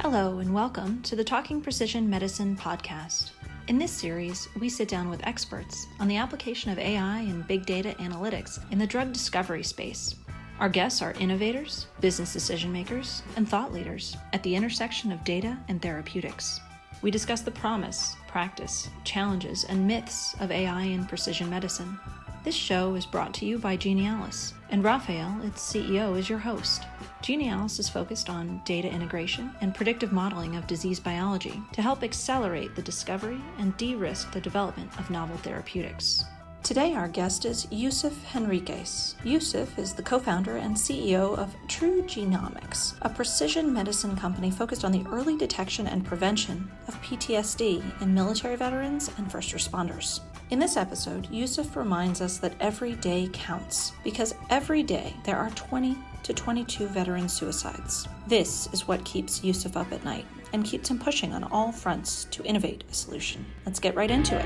Hello and welcome to the Talking Precision Medicine podcast. In this series, we sit down with experts on the application of AI and big data analytics in the drug discovery space. Our guests are innovators, business decision makers, and thought leaders at the intersection of data and therapeutics. We discuss the promise, practice, challenges, and myths of AI in precision medicine. This show is brought to you by Genialis, and Rafael, its CEO, is your host. Genialis is focused on data integration and predictive modeling of disease biology to help accelerate the discovery and de-risk the development of novel therapeutics. Today, our guest is Yusuf Henriques. Yusuf is the co-founder and CEO of TruGenomix, a precision medicine company focused on the early detection and prevention of PTSD in military veterans and first responders. In this episode, Yusuf reminds us that every day counts, because every day there are 20 to 22 veteran suicides. This is what keeps Yusuf up at night and keeps him pushing on all fronts to innovate a solution. Let's get right into it.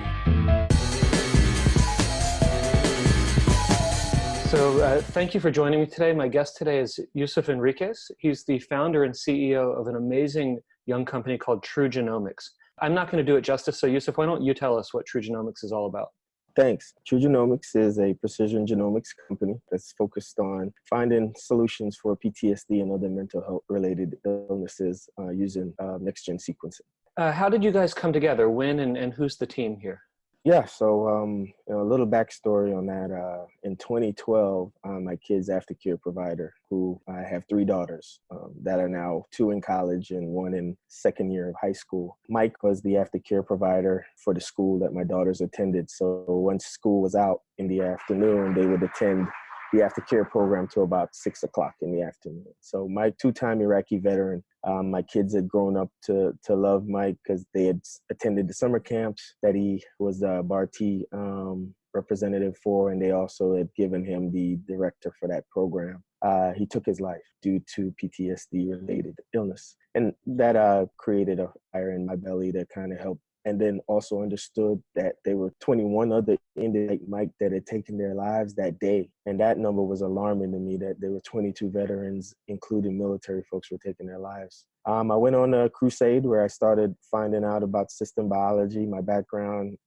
So thank you for joining me today. My guest today is Yusuf Henriques. He's the founder and CEO of an amazing young company called TruGenomix. I'm not going to do it justice, so Yusuf, why don't you tell us what TruGenomix is all about? Thanks. TruGenomix is a precision genomics company that's focused on finding solutions for PTSD and other mental health related illnesses using next-gen sequencing. How did you guys come together? When and who's the team here? Yeah, so a little backstory on that. In 2012, my kid's aftercare provider, who I have three daughters that are now two in college and one in second year of high school. Mike was the aftercare provider for the school that my daughters attended. So once school was out in the afternoon, they would attend the aftercare program till about 6 o'clock in the afternoon. So Mike, two-time Iraqi veteran, my kids had grown up to love Mike because they had attended the summer camps that he was the Barty representative for, and they also had given him the director for that program. He took his life due to PTSD-related illness. And that created a fire in my belly that kind of helped. And then also understood that there were 21 other Indians like Mike that had taken their lives that day. And that number was alarming to me, that there were 22 veterans, including military folks, were taking their lives. I went on a crusade where I started finding out about system biology, my background,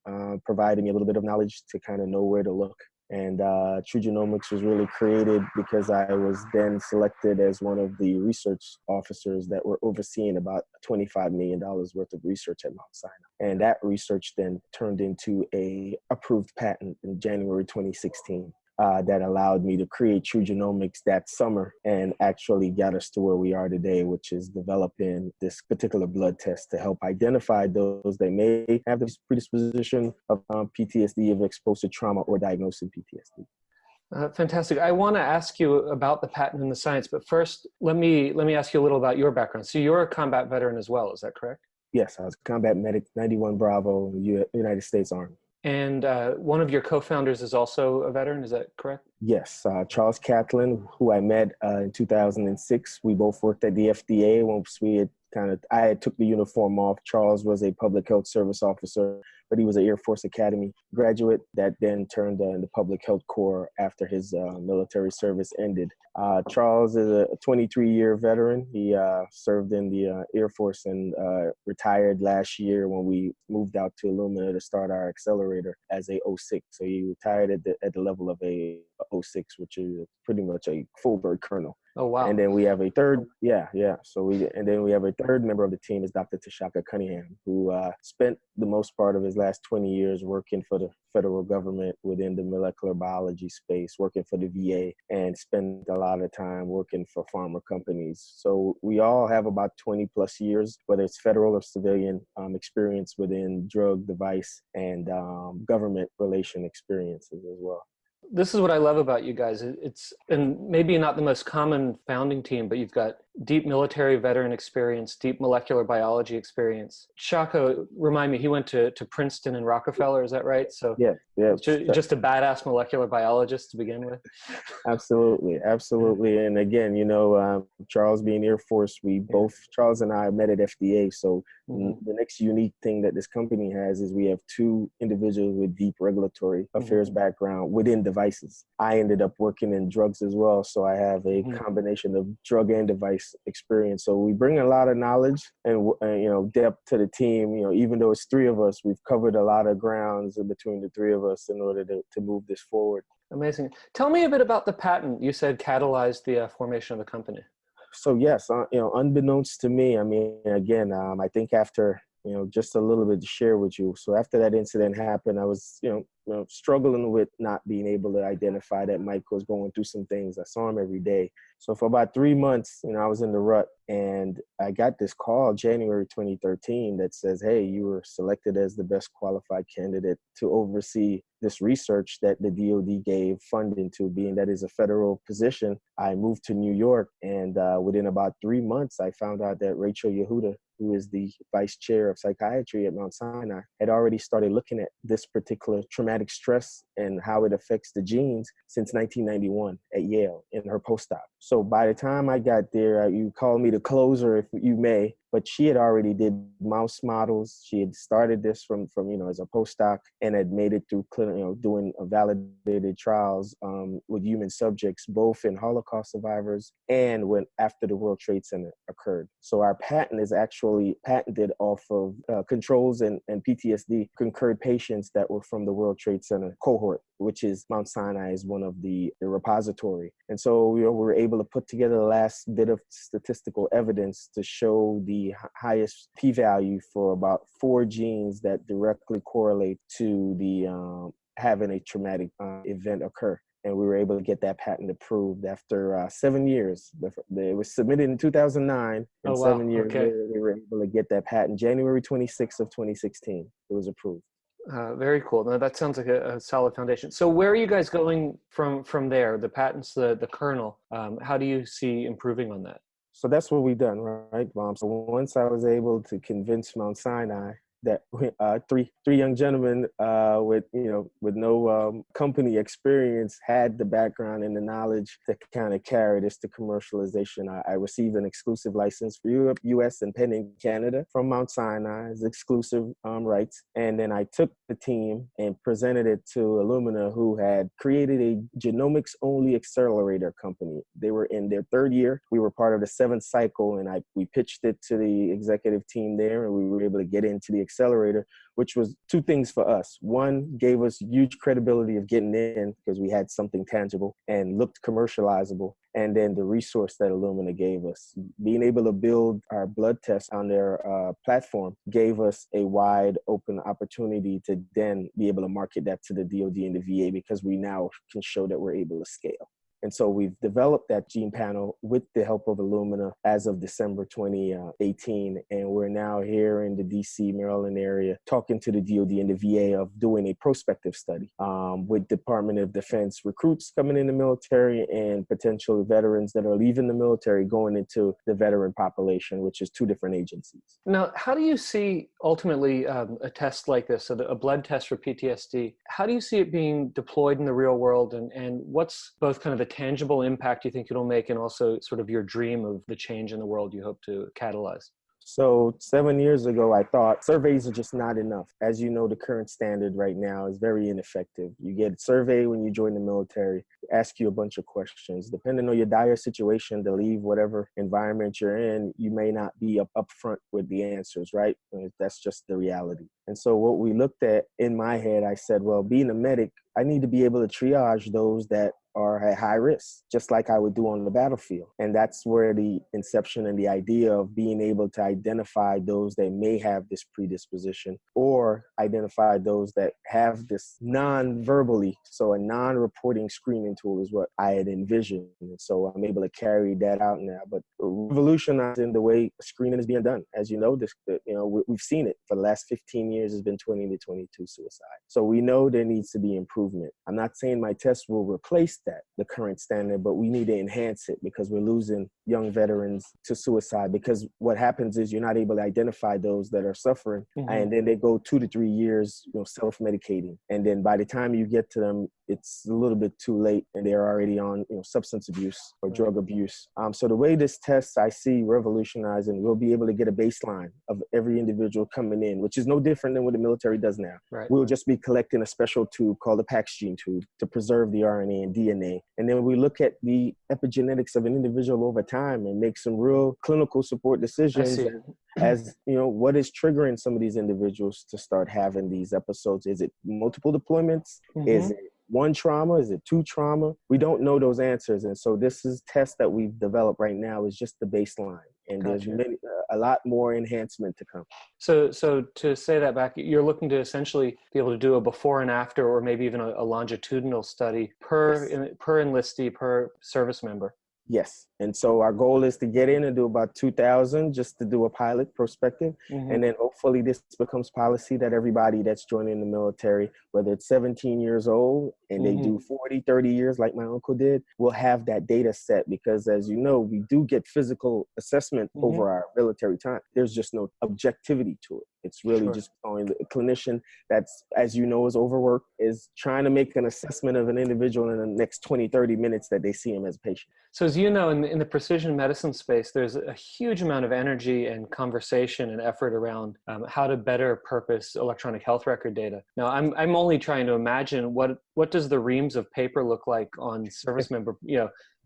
providing a little bit of knowledge to kind of know where to look. And TruGenomix was really created because I was then selected as one of the research officers that were overseeing about $25 million worth of research at Mount Sinai. And that research then turned into a approved patent in January 2016 that allowed me to create TruGenomix that summer and actually got us to where we are today, which is developing this particular blood test to help identify those that may have this predisposition of PTSD, of exposed to trauma, or diagnosing PTSD. Fantastic. I want to ask you about the patent and the science, but first, let me ask you a little about your background. So you're a combat veteran as well, is that correct? Yes, I was a combat medic, 91 Bravo, United States Army. And one of your co-founders is also a veteran, is that correct? Yes, Charles Catlin, who I met in 2006. We both worked at the FDA once I had took the uniform off. Charles was a public health service officer, but he was an Air Force Academy graduate that then turned in the public health corps after his military service ended. Charles is a 23-year veteran. He served in the Air Force and retired last year when we moved out to Illumina to start our accelerator as a 06. So he retired at the level of a 06, which is pretty much a full bird colonel. Oh, wow. And then we have a third, then we have a third member of the team is Dr. Tashaka Cunningham, who spent the most part of his last 20 years working for the federal government within the molecular biology space, working for the VA, and spent a lot of time working for pharma companies. So we all have about 20 plus years, whether it's federal or civilian experience within drug, device, and government relation experiences as well. This is what I love about you guys. It's, and maybe not the most common founding team, but you've got deep military veteran experience, deep molecular biology experience. Shaka, remind me, he went to Princeton and Rockefeller, is that right? So yeah. Just a badass molecular biologist to begin with. Absolutely. And again, Charles being Air Force, Charles and I met at FDA. So the next unique thing that this company has is we have two individuals with deep regulatory affairs background within devices. I ended up working in drugs as well. So I have a combination of drug and device experience. So we bring a lot of knowledge and depth to the team. Even though it's three of us, we've covered a lot of grounds in between the three of us in order to move this forward. Amazing. Tell me a bit about the patent you said catalyzed the formation of the company. So yes, unbeknownst to me, I mean, again, I think after, just a little bit to share with you. So after that incident happened, I was, struggling with not being able to identify that Mike was going through some things. I saw him every day. So for about 3 months, I was in the rut, and I got this call January 2013 that says, hey, you were selected as the best qualified candidate to oversee this research that the DoD gave funding to, being that is a federal position. I moved to New York, and within about 3 months, I found out that Rachel Yehuda, who is the vice chair of psychiatry at Mount Sinai, had already started looking at this particular traumatic stress and how it affects the genes since 1991 at Yale in her postdoc. So by the time I got there, you call me the closer, if you may, but she had already did mouse models. She had started this from as a postdoc and had made it through doing validated trials with human subjects, both in Holocaust survivors and after the World Trade Center occurred. So our patent is actually patented off of controls and PTSD concurred patients that were from the World Trade Center cohort, which is Mount Sinai is one of the repository. And so we were able to put together the last bit of statistical evidence to show the highest p-value for about 4 genes that directly correlate to the having a traumatic event occur. And we were able to get that patent approved after 7 years. It was submitted in 2009, and 7 years later, they were able to get that patent. January 26th of 2016, it was approved. Very cool. Now that sounds like a solid foundation. So where are you guys going from there? The patents, the kernel, how do you see improving on that? So that's what we've done, right, Mom? So once I was able to convince Mount Sinai that three young gentlemen with no company experience had the background and the knowledge to kind of carry this to commercialization. I received an exclusive license for Europe, US, and pending Canada from Mount Sinai as exclusive rights. And then I took the team and presented it to Illumina, who had created a genomics-only accelerator company. They were in their 3rd year. We were part of the 7th cycle, and we pitched it to the executive team there, and we were able to get into the accelerator, which was 2 things for us. One, gave us huge credibility of getting in because we had something tangible and looked commercializable. And then the resource that Illumina gave us, being able to build our blood test on their platform, gave us a wide open opportunity to then be able to market that to the DoD and the VA, because we now can show that we're able to scale. And so we've developed that gene panel with the help of Illumina as of December 2018. And we're now here in the DC, Maryland area, talking to the DoD and the VA of doing a prospective study with Department of Defense recruits coming in the military and potential veterans that are leaving the military going into the veteran population, which is 2 different agencies. Now, how do you see ultimately a test like this, a blood test for PTSD, how do you see it being deployed in the real world, and what's both kind of the tangible impact you think it'll make and also sort of your dream of the change in the world you hope to catalyze? So 7 years ago, I thought surveys are just not enough. As you know, the current standard right now is very ineffective. You get a survey when you join the military, ask you a bunch of questions. Depending on your dire situation to leave whatever environment you're in, you may not be up front with the answers, right? That's just the reality. And so what we looked at in my head, I said, well, being a medic, I need to be able to triage those that are at high risk, just like I would do on the battlefield. And that's where the inception and the idea of being able to identify those that may have this predisposition, or identify those that have this non-verbally. So a non-reporting screening tool is what I had envisioned. And so I'm able to carry that out now, but revolutionizing the way screening is being done. As you know, we've seen it for the last 15 years, has been 20 to 22 suicides. So we know there needs to be improvement. I'm not saying my test will replace the current standard, but we need to enhance it, because we're losing young veterans to suicide, because what happens is you're not able to identify those that are suffering, and then they go 2 to 3 years, self-medicating. And then by the time you get to them, it's a little bit too late and they're already on substance abuse or drug abuse. So the way this test I see revolutionizing, we'll be able to get a baseline of every individual coming in, which is no different than what the military does now. Right. We'll just be collecting a special tube called the PAX gene tube to preserve the RNA and DNA DNA. And then we look at the epigenetics of an individual over time and make some real clinical support decisions as, what is triggering some of these individuals to start having these episodes. Is it multiple deployments? Is it one trauma? Is it two trauma? We don't know those answers. And so this is test that we've developed right now is just the baseline. And there's a lot more enhancement to come. So to say that back, you're looking to essentially be able to do a before and after, or maybe even a longitudinal study per enlistee, per service member. Yes. And so our goal is to get in and do about 2,000 just to do a pilot prospective. And then hopefully this becomes policy that everybody that's joining the military, whether it's 17 years old and they do 40, 30 years like my uncle did, will have that data set because as you know, we do get physical assessment over our military time. There's just no objectivity to it. It's really just only the clinician that's, as you know, is overworked, is trying to make an assessment of an individual in the next 20, 30 minutes that they see him as a patient. So as you know, in the precision medicine space, there's a huge amount of energy and conversation and effort around how to better purpose electronic health record data. Now, I'm only trying to imagine what does the reams of paper look like on service member,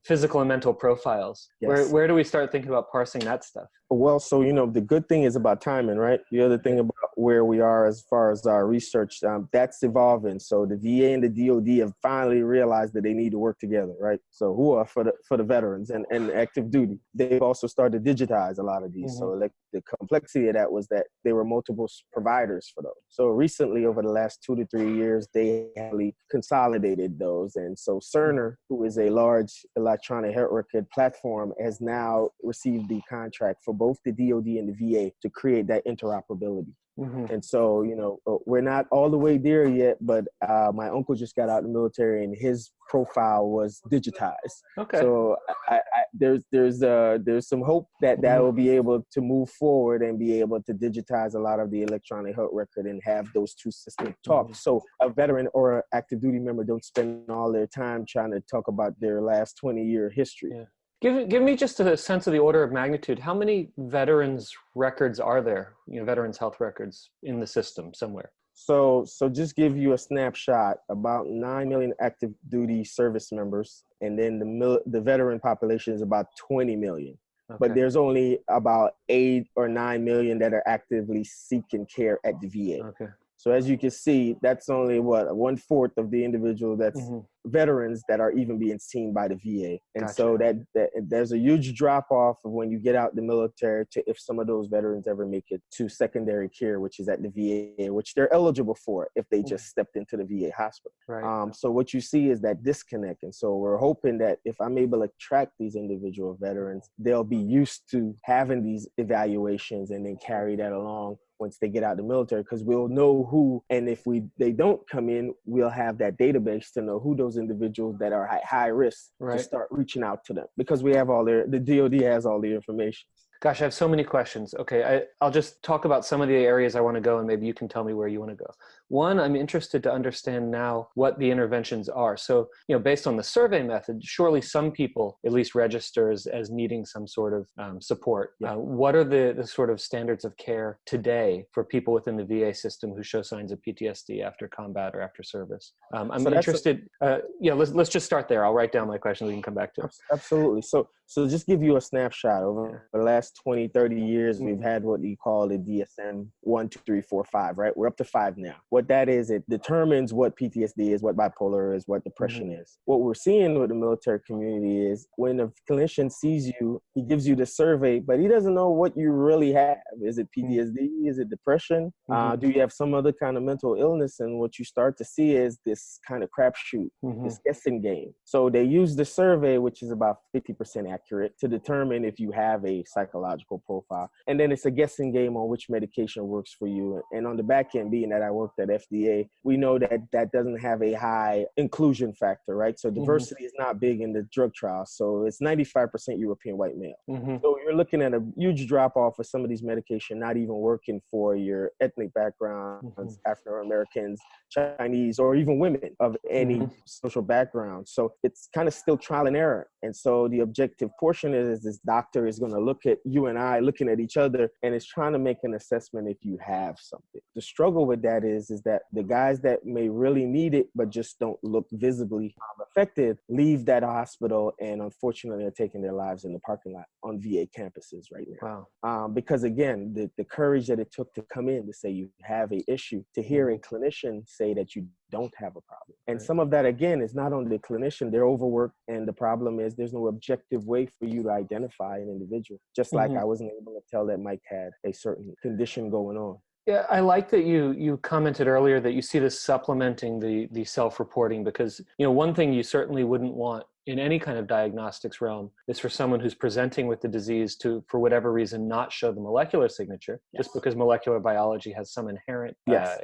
physical and mental profiles. Yes. Where do we start thinking about parsing that stuff? Well, so, the good thing is about timing, right? The other thing about where we are as far as our research, that's evolving. So the VA and the DOD have finally realized that they need to work together, right? So who are for the veterans and active duty. They've also started to digitize a lot of these. So like the complexity of that was that there were multiple providers for those. So recently, over the last 2 to 3 years, they actually consolidated those. And so Cerner, who is a large electronic health record platform, has now received the contract for both the DOD and the VA to create that interoperability. And so, we're not all the way there yet, but my uncle just got out of the military and his profile was digitized. Okay. So there's some hope that will be able to move forward and be able to digitize a lot of the electronic health record and have those two systems talk. So a veteran or an active duty member don't spend all their time trying to talk about their last 20-year history. Yeah. Give me just a sense of the order of magnitude. How many veterans records are there, veterans health records in the system somewhere? So just give you a snapshot, about 9 million active duty service members, and then the veteran population is about 20 million. Okay. But there's only about 8 or 9 million that are actively seeking care at the VA. Okay. So as you can see, that's only 1/4 of the individual that's veterans that are even being seen by the VA. And gotcha. So that there's a huge drop off of when you get out the military to if some of those veterans ever make it to secondary care, which is at the VA, which they're eligible for if they just stepped into the VA hospital. Right. So what you see is that disconnect. And so we're hoping that if I'm able to track these individual veterans, they'll be used to having these evaluations and then carry that along once they get out of the military, because we'll know who, and if they don't come in, we'll have that database to know who those individuals that are at high risk to start reaching out to them, because we have the DOD has all the information. Gosh, I have so many questions. Okay, I'll just talk about some of the areas I want to go, and maybe you can tell me where you want to go. One, I'm interested to understand now what the interventions are. So, based on the survey method, surely some people at least register as needing some sort of support. Yeah. What are the sort of standards of care today for people within the VA system who show signs of PTSD after combat or after service? I'm interested. Let's just start there. I'll write down my questions. We can come back to it. Absolutely. So just give you a snapshot over the last 20, 30 years, we've had what you call the DSM 1, 2, 3, 4, 5, right? We're up to 5 now. What that is, it determines what PTSD is, what bipolar is, what depression is. What we're seeing with the military community is when a clinician sees you, he gives you the survey, but he doesn't know what you really have. Is it PTSD? Is it depression? Do you have some other kind of mental illness? And what you start to see is this kind of crapshoot, this guessing game. So they use the survey, which is about 50% accurate, to determine if you have a psychological profile. And then it's a guessing game on which medication works for you. And on the back end, being that I worked at FDA, we know that doesn't have a high inclusion factor, right? So diversity is not big in the drug trials. So it's 95% European white male. So you're looking at a huge drop off of some of these medication not even working for your ethnic backgrounds, African Americans, Chinese, or even women of any social background. So it's kind of still trial and error. And so the objective portion is this doctor is going to look at you and I looking at each other, and it's trying to make an assessment if you have something. The struggle with that is that the guys that may really need it, but just don't look visibly affected, leave that hospital and unfortunately are taking their lives in the parking lot on VA campuses right now. Wow. Because again, the courage that it took to come in to say you have a issue, to hear a clinician say that you don't have a problem. And some of that, again, is not on the clinician. They're overworked. And the problem is there's no objective way for you to identify an individual. Just like I wasn't able to tell that Mike had a certain condition going on. Yeah, I like that you commented earlier that you see this supplementing the self-reporting, because, you know, one thing you certainly wouldn't want in any kind of diagnostics realm is for someone who's presenting with the disease to, for whatever reason, not show the molecular signature, just because molecular biology has some inherent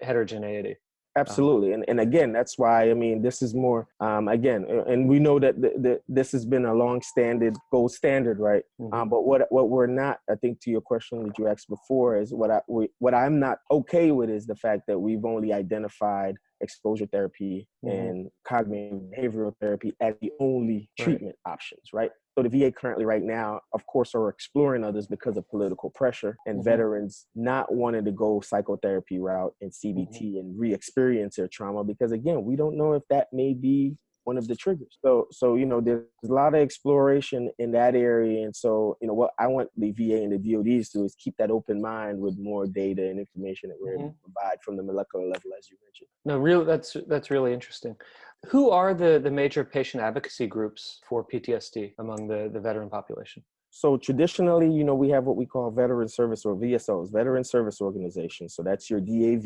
heterogeneity. Absolutely. And again, that's why, I mean, this is more, again, and we know that this has been a long-standing gold standard, right? But what we're not, I think to your question that you asked before, is what I'm not okay with is the fact that we've only identified exposure therapy and cognitive behavioral therapy as the only treatment options, right? So the VA currently right now, of course, are exploring others because of political pressure and veterans not wanting to go psychotherapy route and CBT and re-experience their trauma, because again, we don't know if that may be one of the triggers. So, you know, there's a lot of exploration in that area. And so, you know, what I want the VA and the DODs to do is keep that open mind with more data and information that we're able to provide from the molecular level, as you mentioned. No, that's really interesting. Who are the major patient advocacy groups for PTSD among the veteran population? So traditionally, you know, we have what we call veteran service or VSOs, veteran service organizations. So that's your DAV,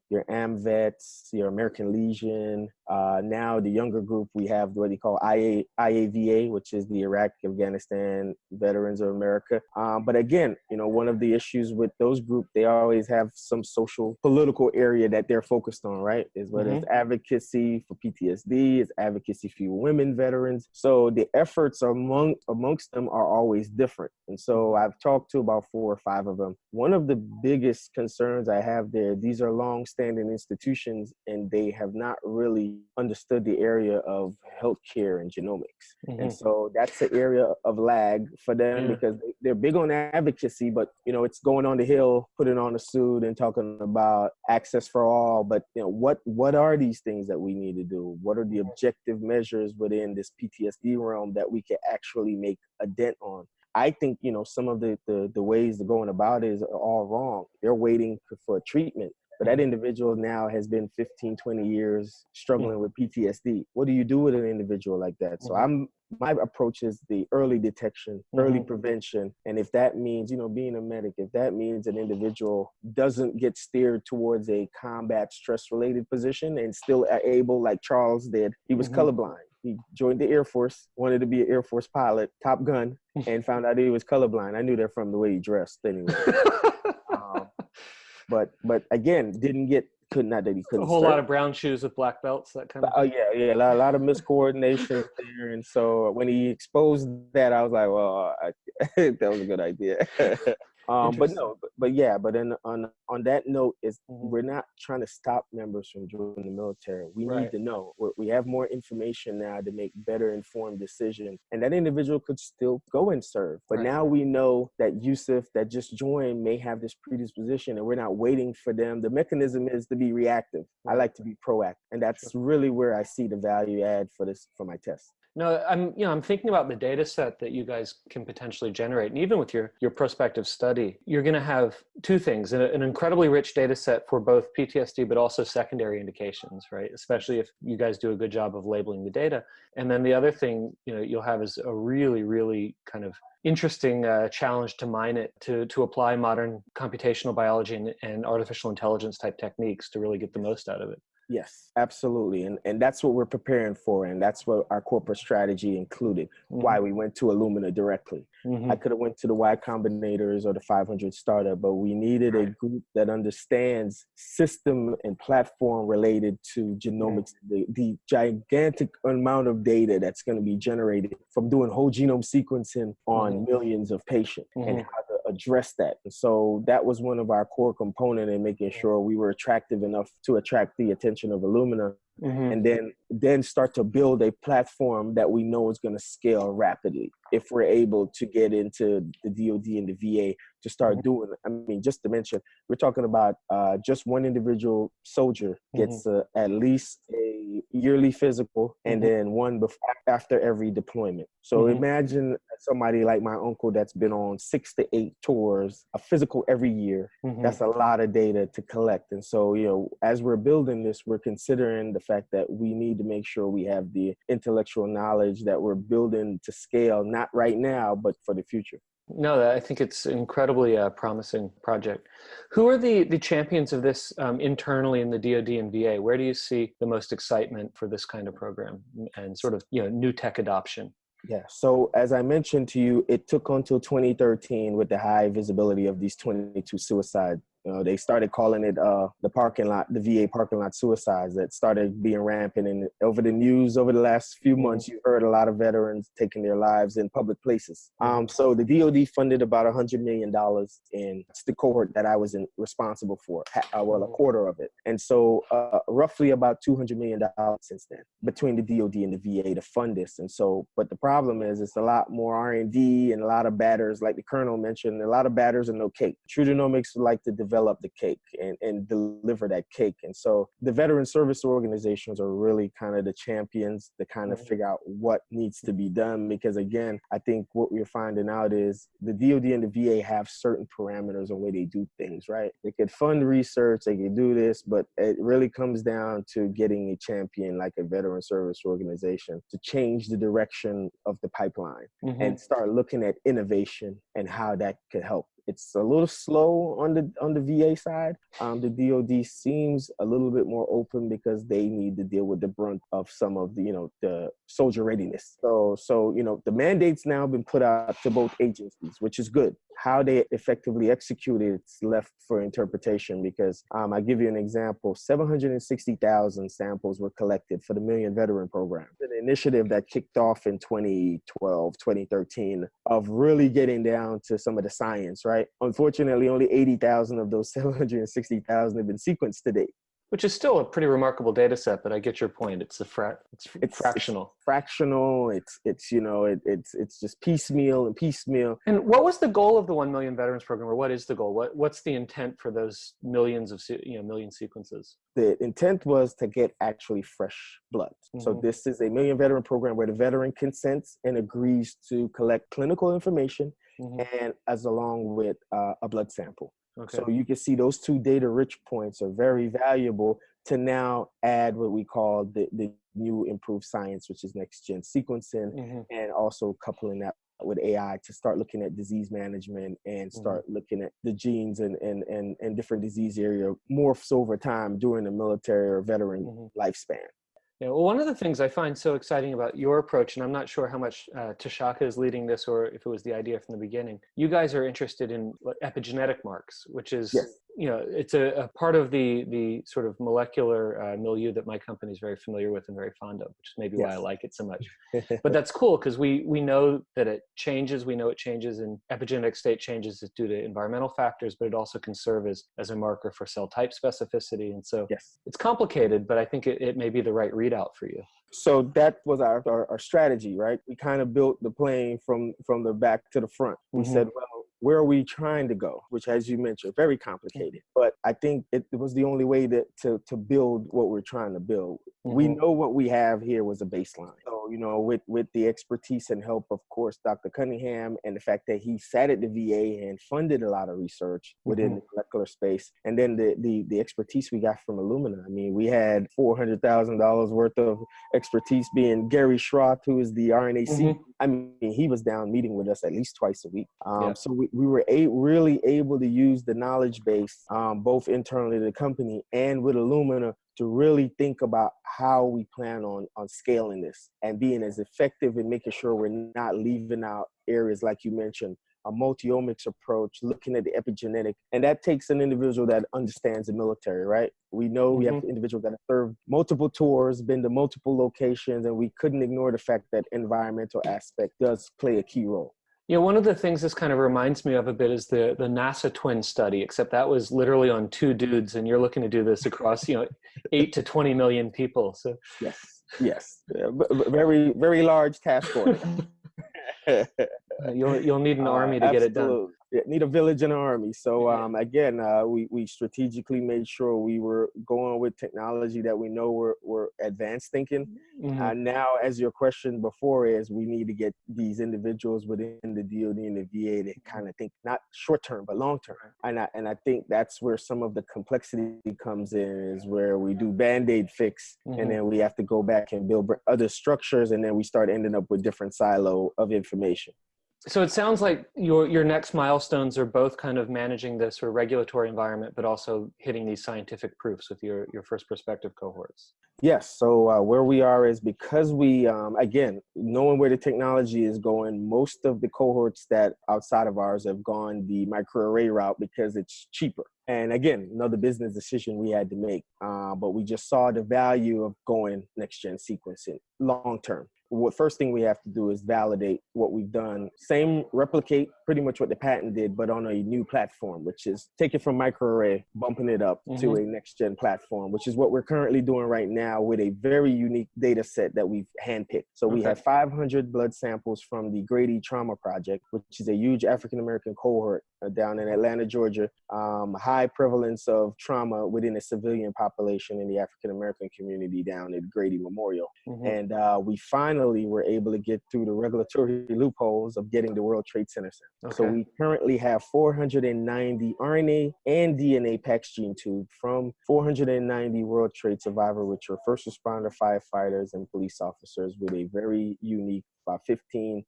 your AMVETS, your American Legion. Now the younger group, we have what they call IAVA, which is the Iraq, Afghanistan Veterans of America. But again, you know, one of the issues with those groups, they always have some social political area that they're focused on, right? Is whether it's advocacy for PTSD, it's advocacy for women veterans. So the efforts amongst them are always different. And so I've talked to about 4 or 5 of them. One of the biggest concerns I have there, these are long-standing institutions and they have not really understood the area of healthcare and genomics. And so that's the area of lag for them because they're big on advocacy, but you know, it's going on the Hill, putting on a suit and talking about access for all. But you know, what are these things that we need to do? What are the objective measures within this PTSD realm that we can actually make a dent on? I think, you know, some of the ways of going about it is all wrong. They're waiting for treatment, but that individual now has been 15, 20 years struggling with PTSD. What do you do with an individual like that? So my approach is the early detection, early prevention. And if that means, you know, being a medic, if that means an individual doesn't get steered towards a combat stress-related position and still able, like Charles did, he was colorblind. He joined the Air Force, wanted to be an Air Force pilot, Top Gun, and found out he was colorblind. I knew that from the way he dressed anyway. But again, couldn't a whole lot of brown shoes with black belts, that kind of thing. Oh yeah, a lot of miscoordination there. And so when he exposed that, I was like, well, that was a good idea. But then on that note is we're not trying to stop members from joining the military. We need to know. We have more information now to make better informed decisions, and that individual could still go and serve. But now we know that Yusuf that just joined may have this predisposition, and we're not waiting for them. The mechanism is to be reactive. I like to be proactive, and that's really where I see the value add for my test. No, I'm thinking about the data set that you guys can potentially generate. And even with your prospective study, you're going to have 2 things, an incredibly rich data set for both PTSD, but also secondary indications, right? Especially if you guys do a good job of labeling the data. And then the other thing, you know, you'll have is a really, really kind of interesting challenge to mine it, to apply modern computational biology and artificial intelligence type techniques to really get the most out of it. Yes, absolutely. And that's what we're preparing for. And that's what our corporate strategy included, why we went to Illumina directly. I could have went to the Y Combinators or the 500 startup, but we needed a group that understands system and platform related to genomics, the gigantic amount of data that's going to be generated from doing whole genome sequencing on millions of patients and how to address that. And so that was one of our core components in making sure we were attractive enough to attract the attention of Illumina. and then start to build a platform that we know is going to scale rapidly if we're able to get into the DoD and the VA to start doing it. I mean, just to mention, we're talking about just one individual soldier gets at least a yearly physical and then one after every deployment. So imagine somebody like my uncle that's been on 6 to 8 tours, a physical every year. That's a lot of data to collect. And so, you know, as we're building this, we're considering the fact that we need to make sure we have the intellectual knowledge that we're building to scale, not right now, but for the future. No, I think it's an incredibly promising project. Who are the champions of this internally in the DoD and VA? Where do you see the most excitement for this kind of program and sort of, you know, new tech adoption? Yeah. So as I mentioned to you, it took until 2013 with the high visibility of these 22 suicides. They started calling it the parking lot, the VA parking lot suicides that started being rampant. And over the news over the last few months, you heard a lot of veterans taking their lives in public places. So the DoD funded about $100 million in the cohort that I was responsible for, well, a quarter of it. And so roughly about $200 million since then between the DoD and the VA to fund this. And so, but the problem is it's a lot more R&D and a lot of batters, like the Colonel mentioned, a lot of batters and no cake. TruGenomix would like to develop the cake and deliver that cake. And so the veteran service organizations are really kind of the champions to kind of figure out what needs to be done. Because again, I think what we're finding out is the DoD and the VA have certain parameters on where they do things, right? They could fund research, they could do this, but it really comes down to getting a champion like a veteran service organization to change the direction of the pipeline and start looking at innovation and how that could help. It's a little slow on the VA side. The DoD seems a little bit more open because they need to deal with the brunt of some of the, you know, the soldier readiness. So you know, the mandate's now been put out to both agencies, which is good. How they effectively execute it, it's left for interpretation because I give you an example. 760,000 samples were collected for the Million Veteran Program, an initiative that kicked off in 2012, 2013 of really getting down to some of the science, right? Unfortunately, only 80,000 of those 760,000 have been sequenced to date. Which is still a pretty remarkable data set, but I get your point. It's fractional. It's fractional. It's you know, it's just piecemeal. And what was the goal of the 1 Million Veterans Program, or what is the goal? What's the intent for those million sequences? The intent was to get actually fresh blood. So this is a Million Veteran Program where the veteran consents and agrees to collect clinical information and as along with a blood sample. Okay. So you can see those two data rich points are very valuable to now add what we call the new improved science, which is next gen sequencing, and also coupling that with AI to start looking at disease management and start looking at the genes and different disease area morphs over time during the military or veteran lifespan. Yeah, well, one of the things I find so exciting about your approach, and I'm not sure how much Tashaka is leading this or if it was the idea from the beginning, you guys are interested in epigenetic marks, which is, you know, it's a part of the sort of molecular milieu that my company is very familiar with and very fond of, which is maybe why I like it so much. But that's cool because we know that it changes. We know it changes and epigenetic state changes due to environmental factors, but it also can serve as a marker for cell type specificity. And so it's complicated, but I think it may be the right readout for you. So that was our strategy, right? We kind of built the plane from the back to the front. We said, well, where are we trying to go? Which, as you mentioned, very complicated. But I think it was the only way to build what we're trying to build. We know what we have here was a baseline. So, you know, with the expertise and help, of course, Dr. Cunningham, and the fact that he sat at the VA and funded a lot of research within the molecular space. And then the expertise we got from Illumina. I mean, we had $400,000 worth of expertise being Gary Schroth, who is the RNA-seq. I mean, he was down meeting with us at least twice a week. So we were really able to use the knowledge base, both internally to the company and with Illumina, to really think about how we plan on scaling this and being as effective and making sure we're not leaving out areas like you mentioned, a multi-omics approach, looking at the epigenetic. And that takes an individual that understands the military, right? We know we have individuals that have served multiple tours, been to multiple locations, and we couldn't ignore the fact that environmental aspect does play a key role. You know, one of the things this kind of reminds me of a bit is the NASA twin study, except that was literally on two dudes, and you're looking to do this across, 8 to 20 million people. So Yes, very, very large task order. you'll need an army to get it done. Absolutely. Yeah, need a village and an army. So again, we strategically made sure we were going with technology that we know we're advanced thinking. Now, as your question before is, we need to get these individuals within the DoD and the VA to kind of think not short term but long term. And I think that's where some of the complexity comes in, is where we do Band-Aid fix, and then we have to go back and build other structures, and then we start ending up with different silo of information. So it sounds like your next milestones are both kind of managing the sort of regulatory environment, but also hitting these scientific proofs with your first prospective cohorts. Yes. So where we are is, because we, again, knowing where the technology is going, most of the cohorts that outside of ours have gone the microarray route because it's cheaper. And again, another business decision we had to make, but we just saw the value of going next-gen sequencing long term. First thing we have to do is validate what we've done. Replicate pretty much what the patent did, but on a new platform, which is take it from microarray, bumping it up to a next-gen platform, which is what we're currently doing right now with a very unique data set that we've handpicked. So we have 500 blood samples from the Grady Trauma Project, which is a huge African-American cohort down in Atlanta, Georgia. High prevalence of trauma within a civilian population in the African-American community down at Grady Memorial. And we finally were able to get through the regulatory loopholes of getting the World Trade Center. So we currently have 490 RNA and DNA PAX gene tube from 490 World Trade survivors, which are first responder, firefighters, and police officers, with a very unique, about 15%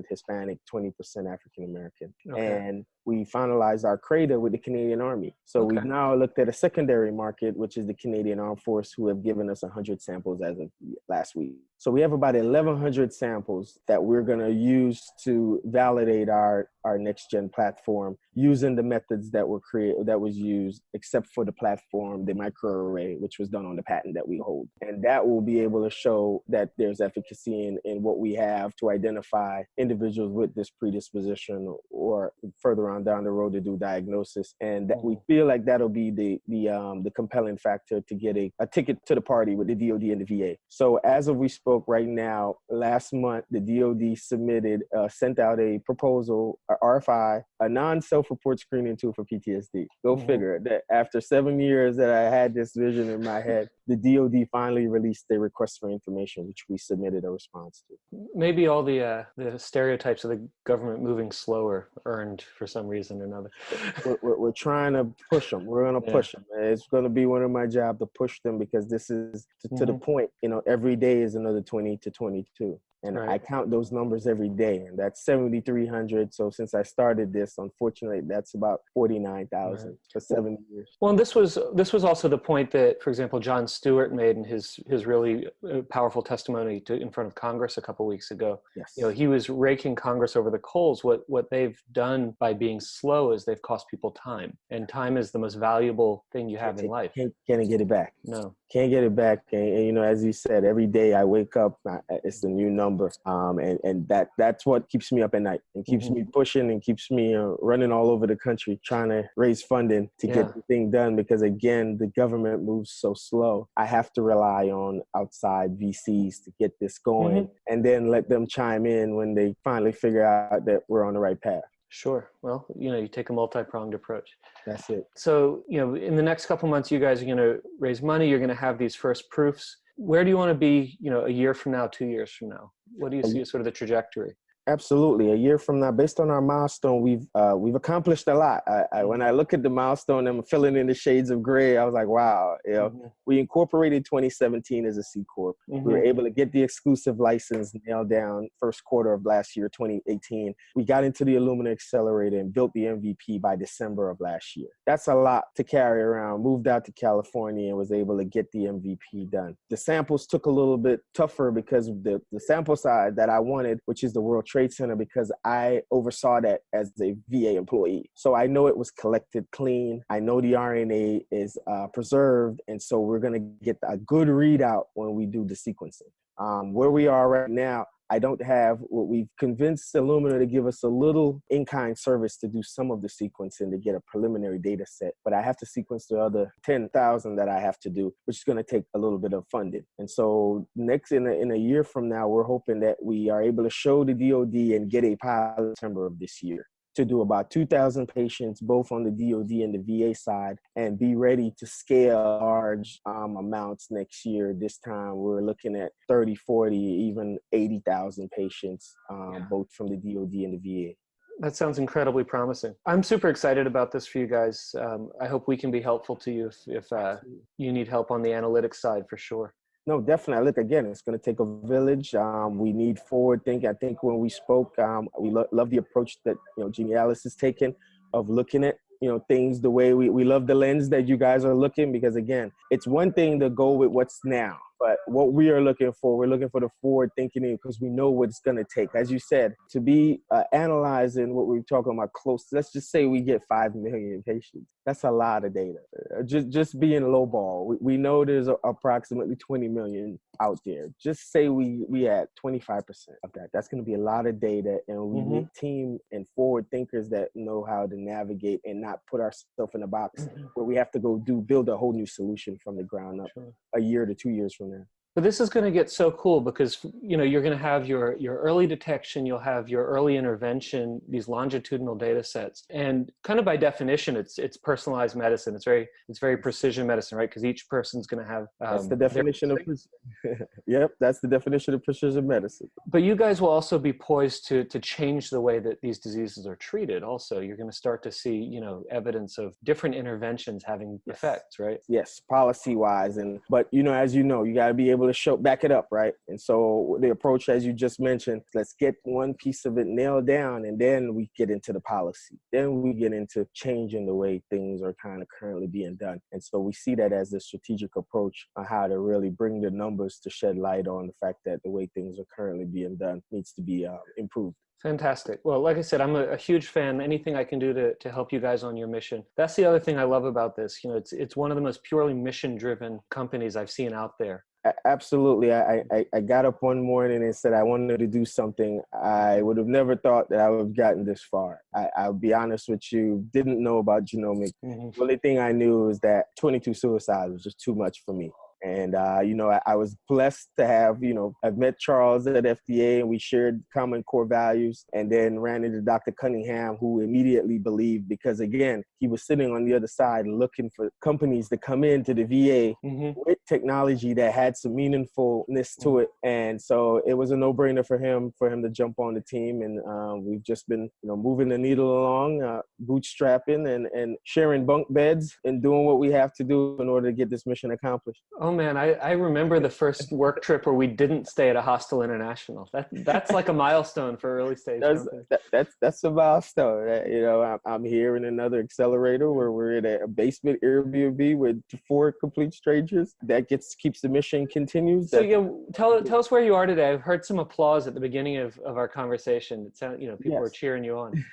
Hispanic, 20% African American. And we finalized our CRADA with the Canadian Army. So we've now looked at a secondary market, which is the Canadian Armed Force, who have given us 100 samples as of last week. So we have about 1,100 samples that we're going to use to validate our next-gen platform using the methods that were that was used, except for the platform, the microarray, which was done on the patent that we hold. And that will be able to show that there's efficacy in what we have to identify individuals with this predisposition, or further on down the road to do diagnosis. And that we feel like that'll be the compelling factor to get a ticket to the party with the DoD and the VA. So as of we spoke right now, last month, the DoD sent out a proposal, a RFI, a non-self-report screening tool for PTSD. Go figure that after 7 years that I had this vision in my head, the DoD finally released their request for information, which we submitted a response to. Maybe all the stereotypes of the government moving slower earned for some reason or another. We're trying to push them. We're going to push them. It's going to be one of my jobs to push them, because this is to the point, every day is another 20 to 22. And I count those numbers every day, and that's 7,300. So since I started this, unfortunately, that's about 49,000 for 7 years. Well, and this was also the point that, for example, Jon Stewart made in his really powerful testimony in front of Congress a couple of weeks ago. Yes. He was raking Congress over the coals. What they've done by being slow is they've cost people time, and time is the most valuable thing you have in life. Can't get it back. No. Can't get it back. And as you said, every day I wake up, it's a new number. And that's what keeps me up at night and keeps me pushing and keeps me running all over the country, trying to raise funding to get the thing done. Because again, the government moves so slow. I have to rely on outside VCs to get this going, and then let them chime in when they finally figure out that we're on the right path. Sure. Well, you take a multi-pronged approach. That's it. So, in the next couple months, you guys are going to raise money. You're going to have these first proofs. Where do you want to be, a year from now, 2 years from now? What do you see as sort of the trajectory? Absolutely. A year from now, based on our milestone, we've accomplished a lot. When I look at the milestone, I'm filling in the shades of gray. I was like, wow, we incorporated 2017 as a C Corp. We were able to get the exclusive license nailed down first quarter of last year, 2018. We got into the Illumina Accelerator and built the MVP by December of last year. That's a lot to carry around. Moved out to California and was able to get the MVP done. The samples took a little bit tougher because of the sample size that I wanted, which is the World Trade Center, because I oversaw that as a VA employee. So I know it was collected clean. I know the RNA is preserved. And so we're going to get a good readout when we do the sequencing. Where we are right now, I don't have what we've convinced Illumina to give us a little in-kind service to do some of the sequencing to get a preliminary data set, but I have to sequence the other 10,000 that I have to do, which is going to take a little bit of funding. And so next in a year from now, we're hoping that we are able to show the DoD and get a pilot in September of this year to do about 2,000 patients, both on the DoD and the VA side, and be ready to scale large amounts next year. This time we're looking at 30, 40, even 80,000 patients, both from the DoD and the VA. That sounds incredibly promising. I'm super excited about this for you guys. I hope we can be helpful to you if you need help on the analytics side, for sure. No, definitely. Look, again, it's going to take a village. We need forward thinking. I think when we spoke, we love the approach that Genialis has taken of looking at things the way we love the lens that you guys are looking, because again, it's one thing to go with what's now, but what we are looking for, we're looking for the forward thinking, because we know what it's going to take. As you said, to be analyzing what we're talking about close, let's just say we get 5 million patients. That's a lot of data. Just being lowball. We know there's approximately 20 million out there. Just say we add 25% of that. That's going to be a lot of data, and we need team and forward thinkers that know how to navigate and not put ourselves in a box where we have to build a whole new solution from the ground up a year to 2 years from now. But this is going to get so cool because, you're going to have your early detection, you'll have your early intervention, these longitudinal data sets. And kind of by definition, it's personalized medicine. It's very precision medicine, right? Because each person's going to have that's the definition of yep, that's the definition of precision medicine. But you guys will also be poised to change the way that these diseases are treated. Also, you're going to start to see, evidence of different interventions having effects, right? Yes, policy wise. But as you got to be able to back it up, right? And so the approach, as you just mentioned, let's get one piece of it nailed down, and then we get into the policy. Then we get into changing the way things are kind of currently being done. And so we see that as a strategic approach on how to really bring the numbers to shed light on the fact that the way things are currently being done needs to be improved. Fantastic. Well, like I said, I'm a huge fan. Anything I can do to help you guys on your mission. That's the other thing I love about this. It's one of the most purely mission-driven companies I've seen out there. Absolutely. I got up one morning and said I wanted to do something. I would have never thought that I would have gotten this far. I'll be honest with you, didn't know about genomics. The only thing I knew is that 22 suicides was just too much for me. And, I was blessed to have, I've met Charles at FDA and we shared common core values, and then ran into Dr. Cunningham, who immediately believed, because again, he was sitting on the other side looking for companies to come into the VA with technology that had some meaningfulness to it. And so it was a no-brainer for him to jump on the team. And we've just been, moving the needle along, bootstrapping and sharing bunk beds and doing what we have to do in order to get this mission accomplished. Oh man, I remember the first work trip where we didn't stay at a hostel international. That's like a milestone for early stage. That's a milestone. I'm here in another accelerator where we're in a basement Airbnb with 4 complete strangers. That keeps the mission continues. So tell us where you are today. I've heard some applause at the beginning of our conversation. It sounds, people are cheering you on.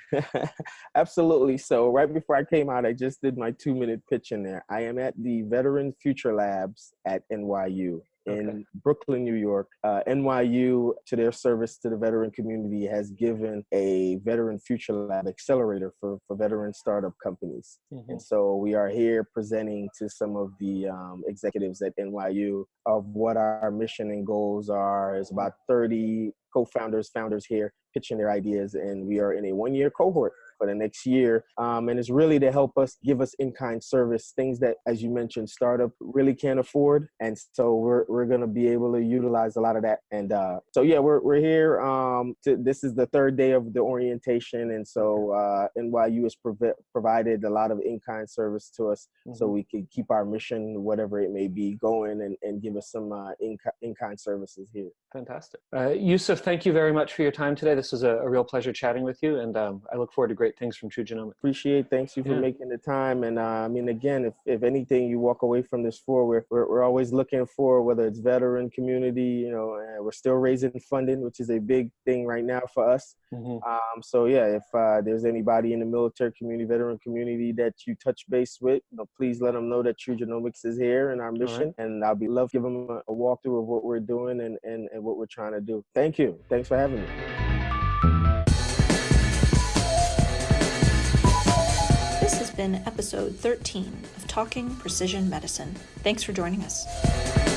Absolutely. So right before I came out, I just did my 2-minute pitch in there. I am at the Veteran Future Labs at NYU in Brooklyn, New York. NYU, to their service to the veteran community, has given a Veteran Future Lab accelerator for veteran startup companies. And so we are here presenting to some of the executives at NYU of what our mission and goals are. There's about 30 co-founders, founders here pitching their ideas, and we are in a 1-year cohort for the next year. And it's really to help us, give us in-kind service, things that, as you mentioned, startup really can't afford. And so we're going to be able to utilize a lot of that. And we're here. This is the 3rd day of the orientation. And so NYU has provided a lot of in-kind service to us so we can keep our mission, whatever it may be, going and give us some in-kind services here. Fantastic. Yusuf, thank you very much for your time today. This was a real pleasure chatting with you, and I look forward to great things from TruGenomix. Appreciate. Thanks you for making the time. And I mean, again, if anything, you walk away from this we're always looking for, whether it's veteran community, we're still raising funding, which is a big thing right now for us. So yeah, if there's anybody in the military community, veteran community that you touch base with, please let them know that TruGenomix is here and our mission. Right. And I'll be love to give them a walkthrough of what we're doing and what we're trying to do. Thank you. Thanks for having me. This has been episode 13 of Talking Precision Medicine. Thanks for joining us.